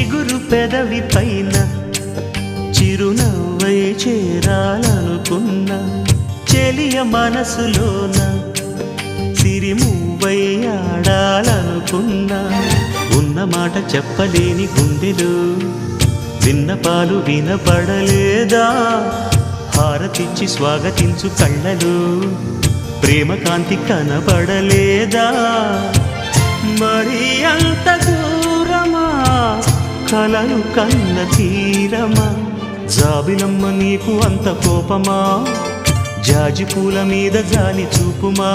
చిగురు పెదవి పైన చిరునవ్వై చేరాలనుకున్నా చెలియ మనసులోన సిరిమువ్వై ఆడాలనుకున్నా ఉన్న మాట చెప్పలేని గుండెలు విన్నపాలు వినపడలేదా హారతిచ్చి స్వాగతించు కళ్ళలు ప్రేమ కాంతి కనపడలేదా మరి అంత దూరమా కలలు కన్న తీరమా జాబిలమ్మ నీకు అంత కోపమా జాజి పూల మీద జాలి చూపుమా